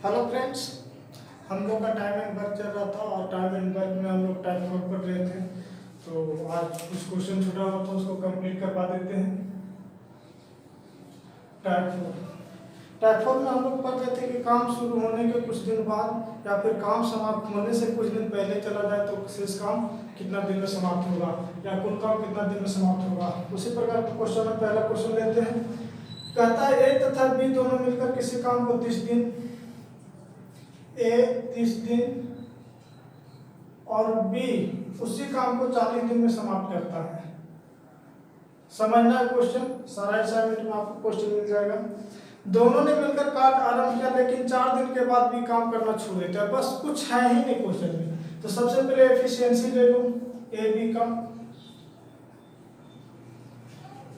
Hello friends, हम लोग का टाइम एंड वर्क चल रहा था और टाइम एंड वर्क में हम लोग टाइप फोर पढ़ रहे थे। तो आज कुछ क्वेश्चन छूटा हुआ था, उसको कंप्लीट करवा देते हैं। टाइप फोर में हम लोग पढ़ रहे थे कि काम शुरू होने के कुछ दिन बाद या फिर काम समाप्त होने से कुछ दिन पहले चला जाए तो शेष काम कितना दिन में समाप्त होगा या कुल काम कितना दिन में समाप्त होगा। उसी प्रकार का क्वेश्चन में पहला क्वेश्चन लेते हैं। कहता है ए तथा बी दोनों मिलकर किसी काम को 30 दिन, ए 30 दिन और बी उसी काम को 40 दिन में समाप्त करता है। समझना है क्वेश्चन, सारा असाइनमेंट में आपको क्वेश्चन मिल जाएगा। दोनों ने मिलकर कार्य आरंभ किया लेकिन 4 दिन के बाद भी काम करना छोड़ देता है। बस कुछ है ही नहीं क्वेश्चन में। तो सबसे पहले एफिशिएंसी ले लो ए बी का।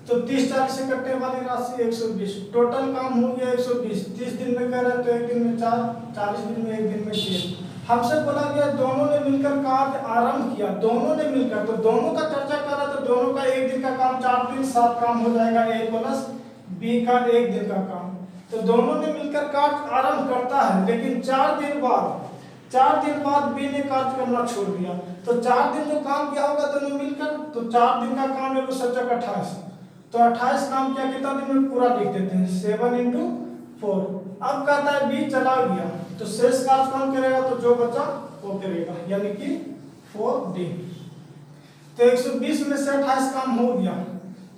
तो 30-40 से कटने वाली राशि 120। टोटल काम हो गया 120। 30 दिन में कर रहे हैं तो एक दिन में 4, 40 दिन में एक दिन में 6। हमसे बोला गया दोनों ने मिलकर कार्य आरंभ किया। दोनों ने मिलकर, तो दोनों का चर्चा कर रहा, तो दोनों का एक दिन का काम 4 दिन 7 काम हो जाएगा ए प्लस बी का एक दिन का काम। तो दोनों ने मिलकर कार्य आरंभ करता है लेकिन 4 दिन बाद बी ने कार्य करना छोड़ दिया। तो 4 दिन जो काम किया होगा दोनों मिलकर, तो 4 दिन का काम है वो 28। तो 28 काम किया, कितना दिन में पूरा लिख देते हैं 7 × 4। अब कहता है बी चला गया तो शेष कार्य कौन करेगा, तो जो बचा वो करेगा, यानी कि 4 दिन। तो 120 में से 28 काम हो गया।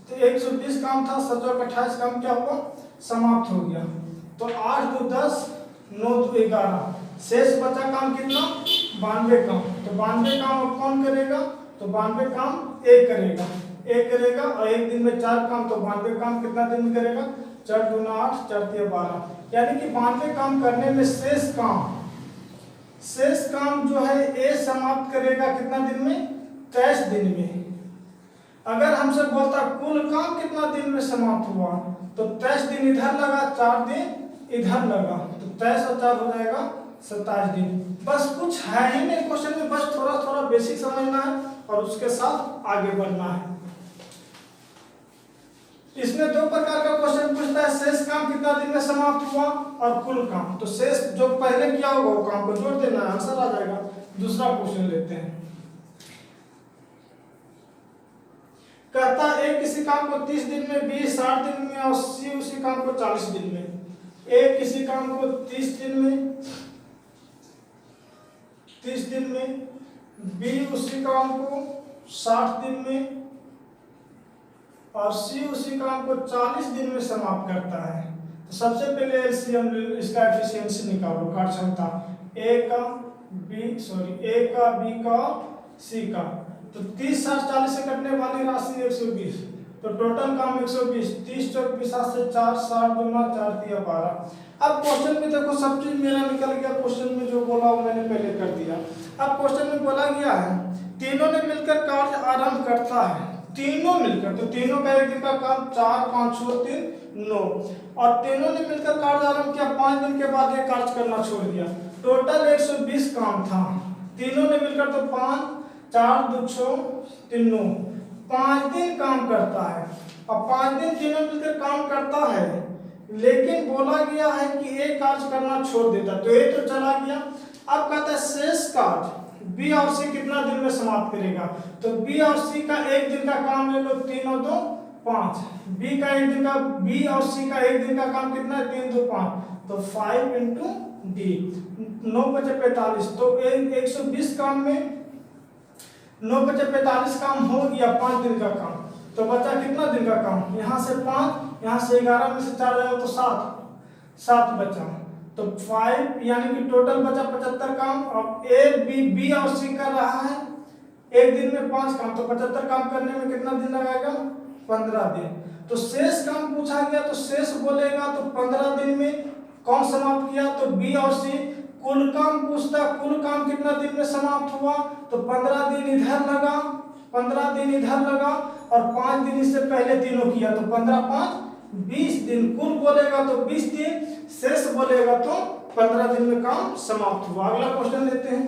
तो 120 काम था, 28 काम क्या हुआ, समाप्त हो गया। तो 8 × 2 = 10, 9 × 2 = 11। शेष बचा काम कितना, 92 काम। तो 92 काम अब कौन करेगा, तो 92 काम एक करेगा और एक दिन में 4 काम। तो 92 काम कितना दिन में करेगा, 4 × 2 = 8, 4 × 3 = 12। यानी कि 92 काम करने में शेष काम जो है ए समाप्त करेगा कितना दिन में, 23 दिन में। अगर हमसे बोलता कुल काम कितना दिन में समाप्त हुआ, तो 23 दिन इधर लगा, 4 दिन इधर लगा, तो 23 और 4 हो जाएगा 27 दिन। बस कुछ है ही नहीं क्वेश्चन में, बस थोड़ा थोड़ा बेसिक समझना है और उसके साथ आगे बढ़ना है। इसमें 2 प्रकार का क्वेश्चन पूछता है, शेष काम कितना दिन में समाप्त हुआ और कुल काम। तो शेष जो पहले किया होगा वो काम को जोड़ देना है, आंसर आ जाएगा। दूसरा क्वेश्चन लेते हैं। कहता है ए किसी काम को 30 दिन में, बी 60 दिन में और सी उसी काम को 40 दिन में। ए किसी काम को 30 दिन में, बी उसी काम को 60 दिन में और सी उसी काम को 40 दिन में समाप्त करता है। तो सबसे पहले एलसीएम इसका एफिशिएंसी निकालो, कार्य क्षमता ए का बी का सी का। तो 30, 60, 40 से कटने वाली राशि 120। तो टोटल काम 120, 30 चौक 20 से 4, 60 × 2 = 4, 3 = 12। अब क्वेश्चन में देखो सब चीज मेरा निकल गया। क्वेश्चन में जो बोला वो मैंने पहले कर दिया। अब क्वेश्चन में बोला गया है तीनों ने मिलकर कार्य आरंभ करता है। तीनों मिलकर, तो तीनों का एक दिन का काम 4, 5, 6, 3, 9 और तीनों ने मिलकर कार्य आरंभ किया। 5 दिन के बाद ये कार्य करना छोड़ दिया। टोटल 120 काम था। तीनों ने मिलकर, तो 5, 4, 2, 6, 3, 9, 5 दिन काम करता है। और 5 दिन तीनों मिलकर काम करता है, लेकिन बोला गया है कि एक कार्य करना छोड़ देता। तो ये तो चला गया। अब कहता है शेष कार्य बी और सी कितना दिन में समाप्त करेगा। तो बी और सी का एक दिन का काम ले लो, 3 और 2 = 5। बी और सी का एक दिन का काम कितना है, 3, 2, 5। तो 5 × डी, 9 × 5 = 45। तो 120 काम में 9 × 5 = 45 काम हो गया 5 दिन का काम। तो बचा कितना दिन का काम, यहाँ से 5, यहाँ से 11 में से 4 जाएगा तो 7 बचा। तो 5 यानी कि टोटल बचा 75 काम। अब ए बी और सी कर रहा है एक दिन में 5 काम, तो 75 काम करने में कितना दिन लगाएगा, 15 दिन। तो शेष काम पूछा गया, तो शेष बोलेगा तो 15 दिन में कौन समाप्त किया, तो बी और सी। कुल काम पूछता, कुल काम कितना दिन में समाप्त हुआ, तो 15 दिन इधर लगा और 5 दिन इससे पहले तीनों किया। तो 15, 5, 20 दिन। कुल बोलेगा तो 20 दिन, शेष बोलेगा तो 15 दिन में काम समाप्त हुआ। अगला क्वेश्चन लेते हैं।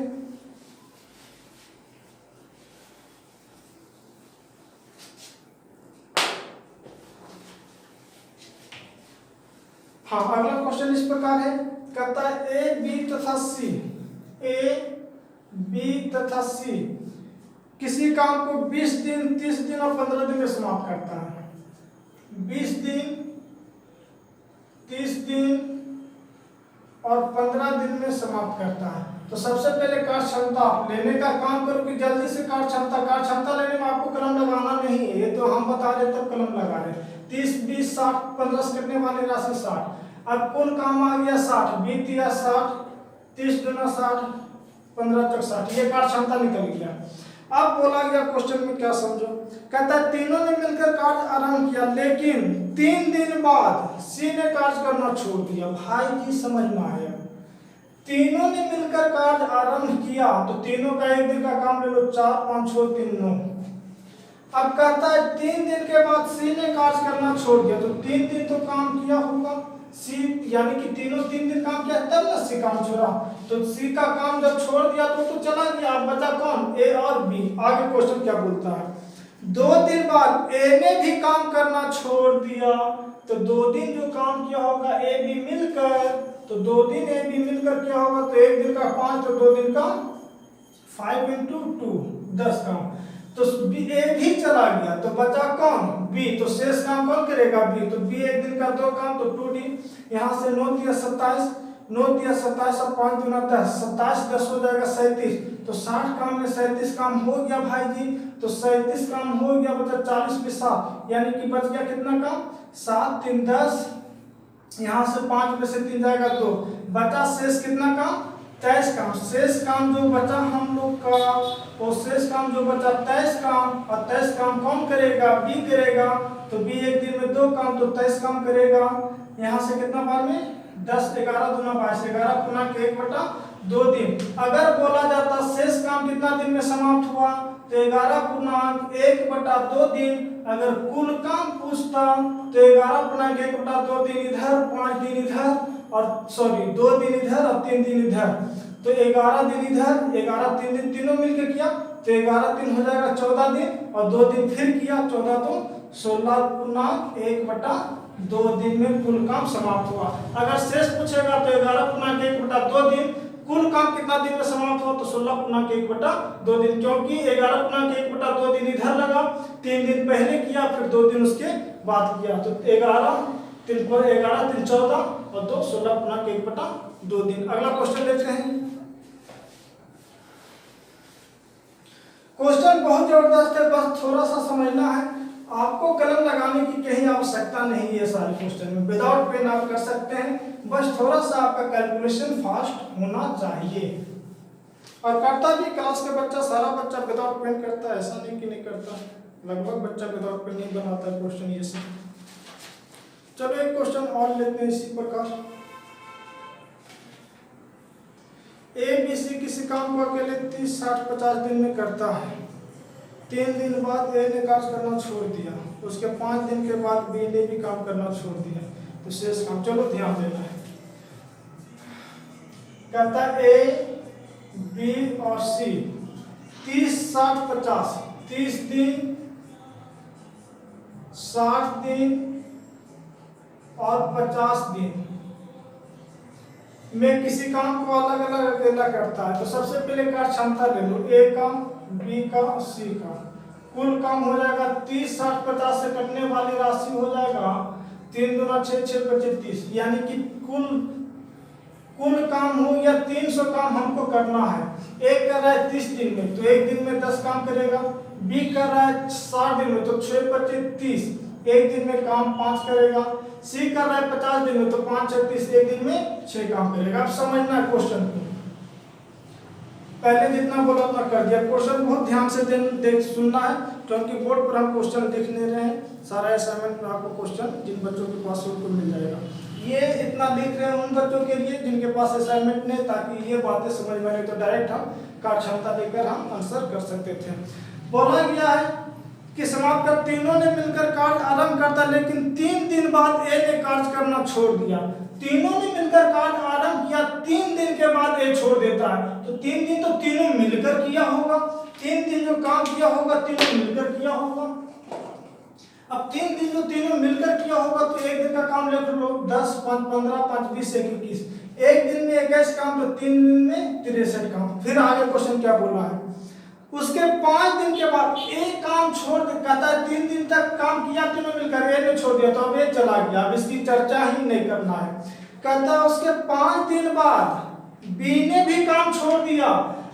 हाँ, अगला क्वेश्चन इस प्रकार है। कहता है ए बी तथा सी, ए बी तथा सी किसी काम को 20 दिन, 30 दिन और 15 दिन में समाप्त करता है। 20 दिन, 30 दिन और 15 दिन में समाप्त करता है। तो सबसे पहले कार्य क्षमता लेने का काम करो कि जल्दी से कार्य क्षमता लेने में आपको कलम लगाना नहीं है, ये तो हम बता रहे तब कलम लगा रहे। 30, 20, 60, 15 से कटने वाली राशि 60। अब कुल काम आ गया 60, 20 या 60, 30 गुना 60, 15 चौक 60, ये कार्य क्षमता निकल गया। अब बोला गया क्वेश्चन में क्या समझो, कहता है तीनों ने मिलकर कार्य आरंभ किया लेकिन 3 दिन बाद सी ने कार्य करना छोड़ दिया। भाई जी समझ में आया, तीनों ने मिलकर कार्य आरंभ किया तो तीनों का एक दिन का काम ले लो, 4, 5, 6, 3, 9। अब कहता है 3 दिन के बाद सी ने कार्य करना छोड़ दिया, तो 3 दिन तो काम किया होगा सी, यानी कि तीनों 3 दिन काम किया तब ना सी काम छोड़ा। तो सी का काम जब छोड़ दिया तो चला गया। अब बचा कौन, ए और बी। आगे क्वेश्चन क्या बोलता है, 2 दिन बाद ए ने भी काम करना छोड़ दिया, तो 2 दिन जो काम किया होगा ए बी मिलकर, तो 2 दिन ए बी मिलकर क्या होगा, तो एक दिन का 5 तो 2 दिन का 5 × 2 10 काम, तो ए भी चला गया तो बचा कौन, बी। तो शेष काम कौन करेगा, बी। तो बी एक दिन का 2 काम, तो 2 दिन। यहाँ से 9 × 27, 9 × 27 और 5 × 10, 27 10 हो जाएगा 37। तो 60 काम में 37 काम हो गया भाई जी, तो 37 काम हो गया, बचा 40 में 7, यानी कि बच गया कितना काम, 7, 3, 10। यहाँ से 5 में से 3 जाएगा 2, बचा शेष कितना काम, 23 काम। शेष काम जो बचा हम लोग का, वो शेष काम जो बचा 23 काम, और 23 काम कौन करेगा, बी करेगा। तो बी एक दिन में 2 काम, तो 23 काम करेगा। यहाँ से कितना बार में 10, 11 दूना 22, 11 पूर्णांक 1/2 दिन। अगर बोला जाता शेष काम कितना दिन में समाप्त हुआ, तो 11 पूर्णांक 1/2 दिन। अगर कुल काम पूछता तो 11 पूर्णांक 1/2 दिन इधर, 5 दिन इधर, और सॉरी 2 दिन इधर और 3 दिन इधर, तो 11 दिन इधर, 11 3 दिन, तीनों मिलकर किया तो 11 दिन हो जाएगा 14 दिन, और 2 दिन फिर किया 14 तो 16 पूर्णांक 1/2 दिन में कुल काम समाप्त हुआ। अगर शेष पूछेगा तो 11 पूर्णांक 1/2 दिन, कुल काम कितना दिन में समाप्त हुआ, तो 16 पूर्णांक 1/2 दिन, क्योंकि 11 पूर्णांक 1/2 दिन इधर लगा, 3 दिन पहले किया फिर 2 दिन उसके बाद किया, तो 11 3 14 और 2 16 पूर्णांक 1/2 दिन। अगला क्वेश्चन लेते हैं। क्वेश्चन बहुत जबरदस्त है, बस थोड़ा सा समझना है। आपको कलम लगाने की कहीं आवश्यकता नहीं है, सारे क्वेश्चन में विदाउट पेन आप कर सकते हैं, बस थोड़ा सा आपका कैलकुलेशन फास्ट होना चाहिए। और करता भी क्लास के बच्चा, सारा बच्चा विदाउट पेन करता है, ऐसा नहीं कि नहीं करता, लगभग बच्चा विदाउट पेन नहीं बनाता है क्वेश्चन ये सब। चलो एक क्वेश्चन और लेते हैं इसी प्रकार। ए बी सी किसी काम को अकेले 30, 60, 50 दिन में करता है। 3 दिन बाद ए ने कार्य करना छोड़ दिया, उसके 5 दिन के बाद बी ने भी काम करना छोड़ दिया, तो शेष काम, चलो ध्यान देना है। कहता है ए बी और सी 30, 60, 50, 30 दिन, 60 दिन और 50 दिन में किसी काम को अलग अलग अकेला करता है। तो सबसे पहले कार्य क्षमता ले लो, ए का, बी का, सी का। कुल काम हो जाएगा 30, 60, 50 से कटने वाली राशि हो जाएगा 3 दूना 6, 6 25 30, यानी कि कुल काम हो गया 300 काम हमको करना है। एक कर रहा है 30 दिन में, तो एक दिन में 10 काम करेगा। बी कर रहा है 60 दिन में, तो 6 25 30, एक दिन में काम 5 करेगा। सी कर रहा है 50 दिन में, तो 5 36, एक दिन में 6 काम करेगा। अब समझना है क्वेश्चन को, पहले जितना बोला उतना कर दिया। क्वेश्चन बहुत ध्यान से देख सुनना है, क्योंकि बोर्ड पर हम क्वेश्चन देख ले रहे हैं। सारा असाइनमेंट में आपको क्वेश्चन जिन बच्चों के पास हो उनको मिल जाएगा। ये इतना लिख रहे हैं उन बच्चों के लिए जिनके पास असाइनमेंट नहीं, ताकि ये बातें समझ में नहीं तो डायरेक्ट हम कार्य क्षमता देकर हम आंसर कर सकते थे। बोला गया है कि समाप्त कर तीनों ने मिलकर कार्य आरंभ करता, लेकिन 3 दिन बाद ए ने कार्य करना छोड़ दिया। तीनों ने मिलकर कार्य आरंभ किया, 3 दिन के बाद ए छोड़ देता है, तो 3 दिन तो तीनों मिलकर किया होगा। 3 दिन जो काम किया होगा तीनों मिलकर किया होगा। अब 3 दिन जो तीनों मिलकर किया होगा, तो एक दिन का काम ले लो 10, 5, 15, 5, 20, 21, एक दिन में 21 काम तो 3 दिन में 63 काम। फिर आगे क्वेश्चन क्या बोला है, उसके 5 दिन के बाद एक काम छोड़ दे, कहता है 3 दिन तक काम किया तीनों मिलकर, ए ने छोड़ दिया तो अब ये चला गया, अब इसकी चर्चा ही नहीं करना है। कहता है उसके 5 दिन बाद बी ने भी काम छोड़ दिया।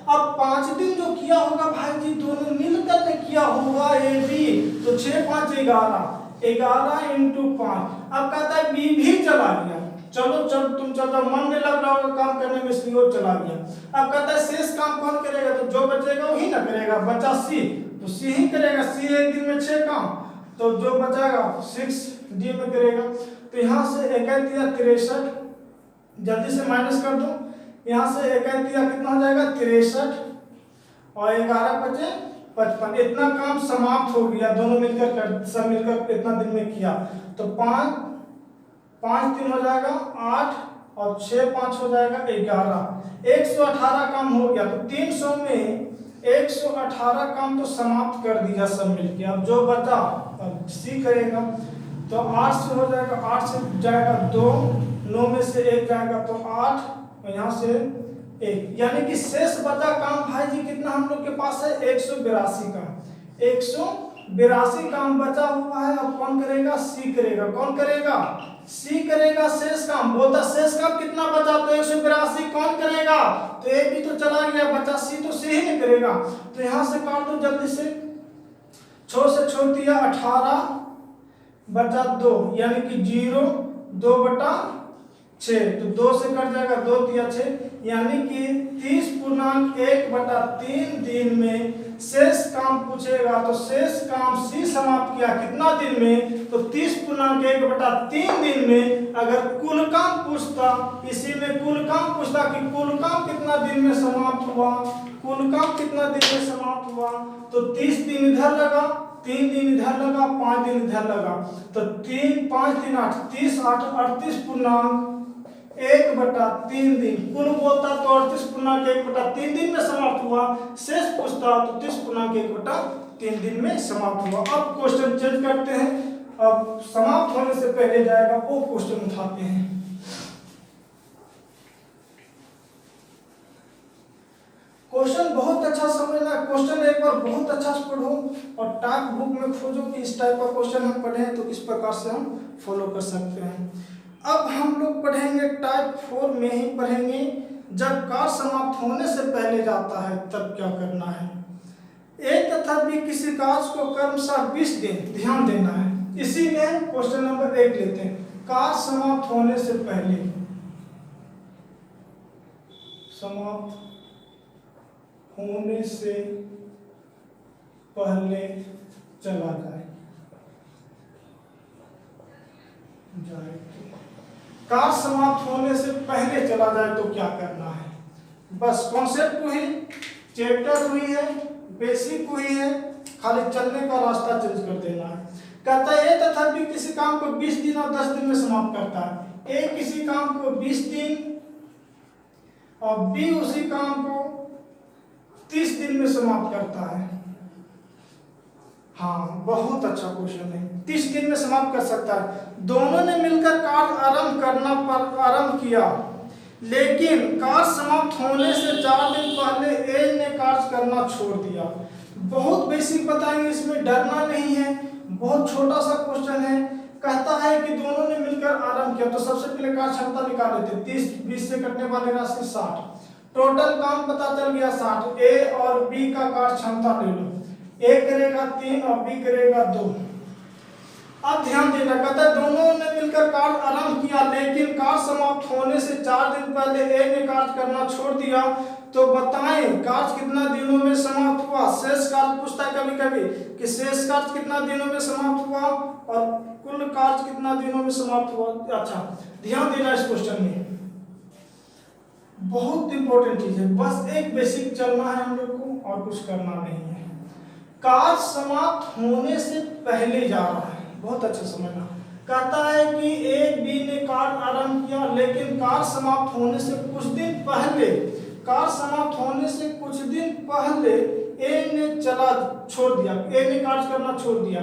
अब 5 दिन जो किया होगा भाई जी दोनों मिलकर ने किया होगा ए बी, तो 6 5 11 11 × 5। अब कहता है बी भी चला गया, चलो जब तुम चलो मन नहीं लग रहा होगा काम करने में इसलिए वो चला गया। अब कहता है शेष काम कौन करेगा, तो जो बचेगा वही ना करेगा, बचा सी तो सी ही करेगा, सी एक दिन में 6 काम, तो जो बचेगा 6 डी में करेगा। तो यहाँ से 61 या 63, जल्दी से माइनस कर दो, यहाँ से 61 या कितना हो जाएगा 63 और 11 बचे 55। इतना काम समाप्त हो गया, दोनों मिलकर सब मिलकर इतना दिन में किया। तो 5 दिन हो जाएगा 8 और 6 5 हो जाएगा 11, 118 काम हो गया। तो 300 में 118 काम तो समाप्त कर दिया सब मिलके। अब जो बचा अब सी करेगा, तो 8 से हो जाएगा, 8 से जाएगा 2, 9 में से 1 जाएगा तो 8 और यहाँ से 1, यानी कि शेष बचा काम भाई जी कितना हम लोग के पास है 182 का, 182 काम बचा हुआ है। अब कौन करेगा, सी करेगा। कौन करेगा, सी करेगा शेष काम। बोलता शेष काम कितना बचा, तो 182 कौन करेगा, तो ए भी तो चला गया, बचा सी तो सी ही नहीं करेगा। तो यहाँ से काट दो जल्दी से, 6 से छोड़ दिया 18 बचा 2, यानी कि 0 2/6, तो 2 से कट जाएगा 2 × 6, यानी कि 30.1/3 दिन में शेष काम पूछेगा। तो शेष काम सी समाप्त किया कितना दिन में, तो 30.1/3 दिन में। अगर कुल काम पूछता, इसी में कुल काम पूछता कि कुल काम कितना दिन में समाप्त हुआ, कुल काम कितना दिन में समाप्त हुआ, तो 30 दिन इधर लगा, 3 दिन इधर लगा, 5 दिन इधर लगा, तो 3 5 3 8 30 8 38.1/3 दिन। कुल बोलता तो 38.1/3 दिन में समाप्त हुआ, शेष पूछता तो 30.1/3 दिन में समाप्त हुआ। अब क्वेश्चन चेंज करते हैं, अब समाप्त होने से पहले जाएगा वो क्वेश्चन उठाते हैं। क्वेश्चन बहुत अच्छा समझना, क्वेश्चन एक बार बहुत अच्छा से पढ़ो और टाइप बुक में खोजो कि इस टाइप का क्वेश्चन हम पढ़े हैं तो किस प्रकार से हम फॉलो कर सकते हैं। अब हम लोग पढ़ेंगे टाइप 4 में ही पढ़ेंगे, जब कार्य समाप्त होने से पहले जाता है तब क्या करना है। एक तथा भी किसी कार्य को क्रमशः 20 दिन, ध्यान देना है। इसी में क्वेश्चन नंबर 1 लेते हैं, कार्य समाप्त होने से पहले, समाप्त होने से पहले चला जाए, कार्य समाप्त होने से पहले चला जाए तो क्या करना है। बस कॉन्सेप्ट हुई, चैप्टर हुई है, बेसिक हुई है, खाली चलने का रास्ता चेंज कर देना है। कहता है ए तथा बी किसी काम को 20 दिन और 10 दिन में समाप्त करता है। ए किसी काम को 20 दिन और बी उसी काम को 30 दिन में समाप्त करता है। हाँ, बहुत अच्छा क्वेश्चन है, 30 दिन में समाप्त कर सकता है। दोनों ने मिलकर कार्य आरंभ किया, लेकिन कार्य समाप्त होने से 4 दिन पहले ए ने कार्य करना छोड़ दिया। बहुत बेसिक बताएंगे, इसमें डरना नहीं है, बहुत छोटा सा क्वेश्चन है। कहता है कि दोनों ने मिलकर आरंभ किया, तो सबसे पहले कार्य क्षमता निकाल लेते हैं। 30 20 से कटने वाले राशि 60, टोटल काम पता चल गया 60। ए और बी का कार्य क्षमता ले लो, ए करेगा 3 और बी करेगा 2। अब ध्यान देना, कहता है दोनों ने मिलकर कार्य आरंभ किया, लेकिन कार्य समाप्त होने से 4 दिन पहले ए ने कार्य करना छोड़ दिया। तो बताएं कार्य कितना दिनों में समाप्त हुआ। शेष कार्य पूछता है कभी कभी कि शेष कार्य कितना दिनों में समाप्त हुआ और कुल कार्य कितना दिनों में समाप्त हुआ। अच्छा, ध्यान देना इस क्वेश्चन में, बहुत इंपॉर्टेंट चीज है, बस एक बेसिक चलना है हम लोग को और कुछ करना नहीं है। कार्य समाप्त होने से पहले जा रहा है, बहुत अच्छा समझना। कहता है कि ए बी ने कार्य आरंभ किया, लेकिन कार्य समाप्त होने से कुछ दिन पहले, कार्य समाप्त होने से कुछ दिन पहले ए ने छोड़ दिया, ए ने कार्य करना छोड़ दिया।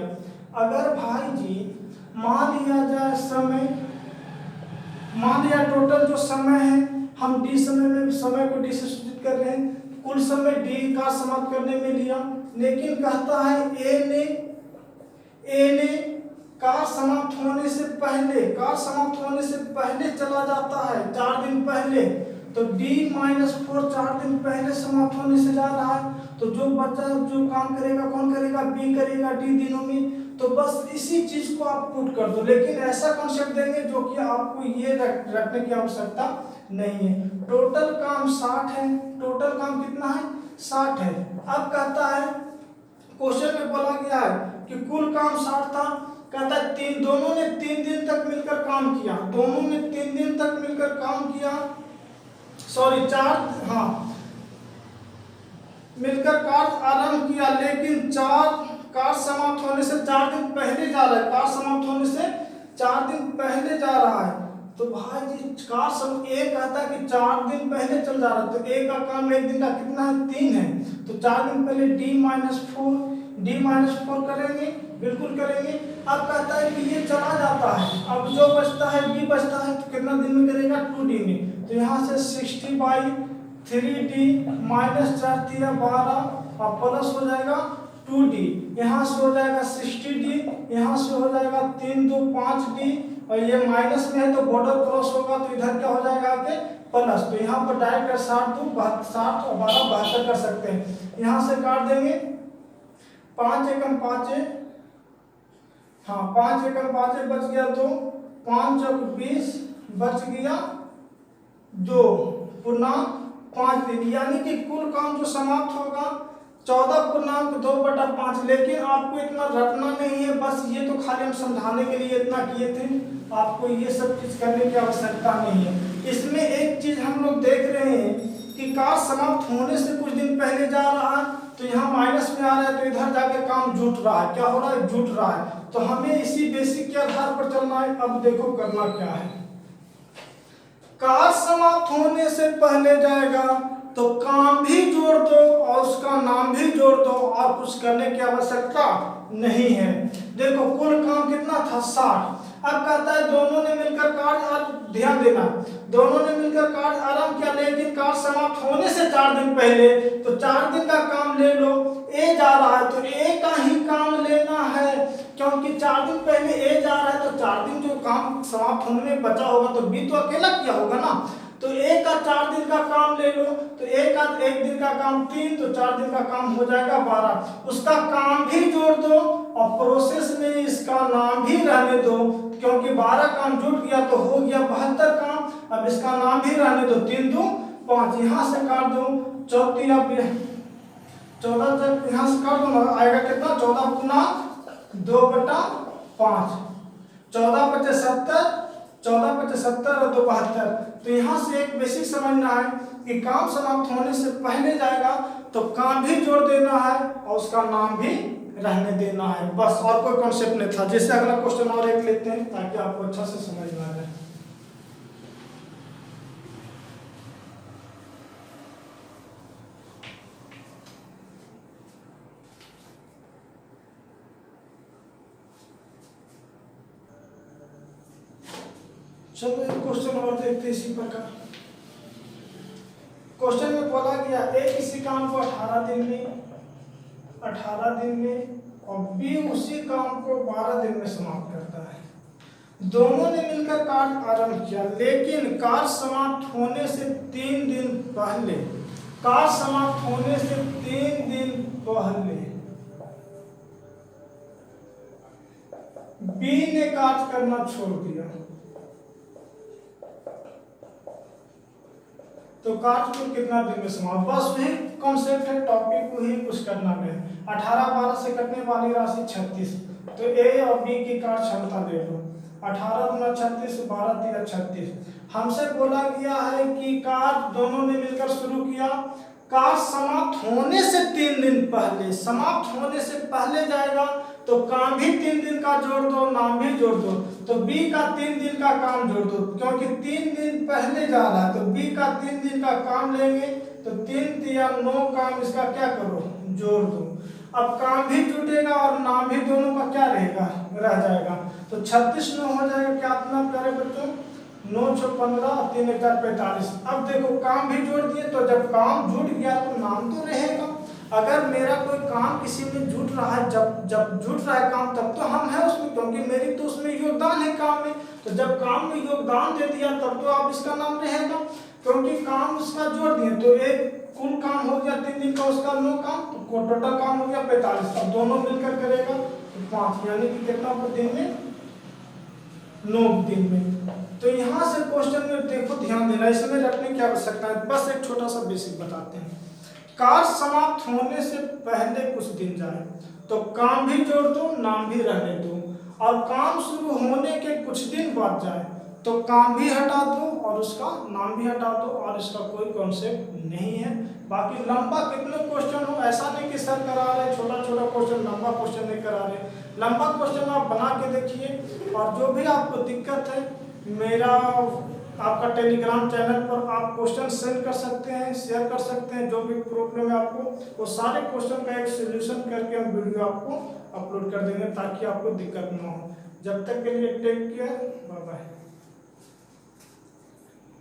अगर भाई जी मान लिया जाए समय, मान लिया टोटल जो समय है हम डी समय को डी से सूचित कर रहे हैं, कुल समय डी कार्य समाप्त करने में लिया, लेकिन कहता है ए ने कार्य समाप्त होने से पहले चला जाता है 4 दिन पहले, तो D-4 4 दिन पहले समाप्त होने से जा रहा है, तो जो बच्चा जो काम करेगा कौन करेगा, बी करेगा डी दिनों में। तो बस इसी चीज को आप पुट कर दो, लेकिन ऐसा कॉन्सेप्ट देंगे जो कि आपको ये रखने की आवश्यकता नहीं है। टोटल काम 60 है, टोटल काम कितना है 60 है। अब कहता है क्वेश्चन में बोला गया है कि कुल काम 60 था, कहता है दोनों ने 3 दिन तक मिलकर काम किया, दोनों ने 3 दिन तक मिलकर काम किया, सॉरी 4 मिलकर कार्य आरंभ किया, लेकिन कार्य समाप्त होने से 4 दिन पहले जा रहा है, कार्य समाप्त होने से 4 दिन पहले जा रहा है। तो भाई जी कार्य एक कहता है कि 4 दिन पहले चल जा रहा है, तो एक का काम एक दिन का कितना है 3 है, तो 4 दिन पहले D-4 करेंगे, बिल्कुल करेंगे। अब कहता है कि ये चला जाता है, अब जो बचता है B बचता है, तो कितना दिन में करेगा 2D में, तो यहाँ से 60/3D माइनस 4 3 12 और प्लस हो जाएगा 2D, यहाँ से हो जाएगा 60D, यहाँ से हो जाएगा 3 2 5D, और ये माइनस में है तो बॉर्डर क्रॉस होगा, तो इधर क्या हो जाएगा आगे प्लस, तो यहाँ पर डायरेक्ट 60 2 60 और 12 72 कर सकते हैं। यहाँ से काट देंगे 5 एकम 5 5 एकम 5 बच गया 2, 5 चौक 20 बच गया 2 पुनः 5 दिन, यानी कि कुल काम जो समाप्त होगा 14.2/5। लेकिन आपको इतना रटना नहीं है, बस ये तो खाली हम समझाने के लिए इतना किए थे, आपको ये सब चीज करने की आवश्यकता नहीं है। इसमें एक चीज हम लोग देख रहे हैं कि कार्य समाप्त होने से कुछ दिन पहले जा रहा है, तो यहाँ माइनस में आ रहा है, तो इधर जाके काम जुट रहा है, क्या हो रहा है जुट रहा है, तो हमें इसी बेसिक के आधार पर चलना है। अब देखो करना क्या है, कार्य समाप्त होने से पहले जाएगा तो काम भी जोड़ दो और उसका नाम भी जोड़ दो, और कुछ करने की आवश्यकता नहीं है। देखो कुल काम कितना था 60। अब कहता है दोनों ने मिलकर कार्य, ध्यान देना, दोनों ने मिलकर कार्य आरंभ किया, लेकिन कार्य समाप्त होने से 4 दिन पहले, तो 4 दिन का काम ले लो। ए जा रहा है तो ए का ही काम लेना है, क्योंकि 4 दिन पहले ए जा रहा है, तो 4 दिन जो काम समाप्त होने में बचा होगा तो बी तो अकेला किया होगा ना, तो ए का 4 दिन का काम ले लो, तो ए का 1 दिन का काम 3, तो 4 दिन का काम हो जाएगा 12, उसका काम भी जोड़ दो और प्रोसेस में इसका नाम भी रहने दो, क्योंकि 12 काम जुट गया तो हो गया 72 काम। अब इसका नाम भी रहने दो, 3 2 5, यहाँ से काट दो 14 तक, यहाँ से काट दो, आएगा कितना 14 गुना 2/5, 14 × 70, 14 × 70 और 2 72। तो यहाँ से एक बेसिक समझना है कि काम समाप्त होने से पहले जाएगा तो काम भी जोड़ देना है और उसका नाम भी रहने देना है, बस और कोई कॉन्सेप्ट नहीं था। जैसे अगला क्वेश्चन और एक लेते हैं ताकि आपको अच्छा से समझ में आ जाए। चलो एक क्वेश्चन और देखते हैं इसी प्रकार। क्वेश्चन में बोला गया ए किसी काम को 18 दिन में और बी उसी काम को 12 दिन में समाप्त करता है। दोनों ने मिलकर कार्य आरंभ किया, लेकिन कार्य समाप्त होने से 3 दिन पहले, कार्य समाप्त होने से 3 दिन पहले बी ने कार्य करना छोड़ दिया, तो कार्य को कितना दिन में समाप्त, बस वही कॉन्सेप्ट है, टॉपिक को ही कुछ करना नहीं। 18 12 से कटने वाली राशि 36, तो ए और बी की कार्य क्षमता ले लो, 18 × 36 12 3 36। हमसे बोला गया है कि कार्य दोनों ने मिलकर शुरू किया, कार्य समाप्त होने से 3 दिन पहले, समाप्त होने से पहले जाएगा तो काम भी 3 दिन का जोड़ दो, नाम भी जोड़ दो, तो बी का 3 दिन का काम जोड़ दो, क्योंकि 3 दिन पहले जा रहा है, तो बी का 3 दिन का काम लेंगे, तो 3 3 9 काम इसका क्या करो जोड़ दो। अब काम भी जुटेगा और नाम भी दोनों का क्या रहेगा रह जाएगा, तो 36 9 हो जाएगा क्या अपना प्यारे बच्चों 9 6 15 3 4 45। अब देखो काम भी जोड़ दिए, तो जब काम जुड़ गया तो नाम तो रहेगा। अगर मेरा कोई काम किसी में जुट रहा है, जब जब जुट रहा है काम, तब तो हम हैं उसमें, क्योंकि मेरी तो उसमें योगदान है काम में। तो जब काम में योगदान दे दिया तब तो आप इसका नाम रहेगा, क्योंकि काम उसका जोड़ दिए। तो एक कुल काम हो गया 3 दिन का, उसका 9 काम, तो टोटल काम हो गया 45। अब दोनों मिलकर करेगा तो 5, यानी कि कितना पर दिन में, 9 दिन में। तो यहाँ से क्वेश्चन में देखो ध्यान देना, इसमें रखने की आवश्यकता है। बस एक छोटा सा बेसिक बताते हैं। कार्य समाप्त होने से पहले कुछ दिन जाए, तो काम भी जोड़ दो, नाम भी रहने दो। और काम शुरू होने के कुछ दिन बाद जाए, तो काम भी हटा दो और उसका नाम भी हटा दो, और इसका कोई कॉन्सेप्ट नहीं है। बाकी लंबा कितने क्वेश्चन हो, ऐसा नहीं कि सर करा रहे छोटा छोटा क्वेश्चन, लंबा क्वेश्चन नहीं करा रहे। लंबा क्वेश्चन आप बना के देखिए, और जो भी आपको दिक्कत है, मेरा आपका टेलीग्राम चैनल पर आप क्वेश्चन सेंड कर सकते हैं, शेयर कर सकते हैं। जो भी प्रॉब्लम है आपको, वो सारे क्वेश्चन का एक सोल्यूशन करके हम वीडियो आपको अपलोड कर देंगे, ताकि आपको दिक्कत ना हो। जब तक के लिए टेक केयर, बाय बाय।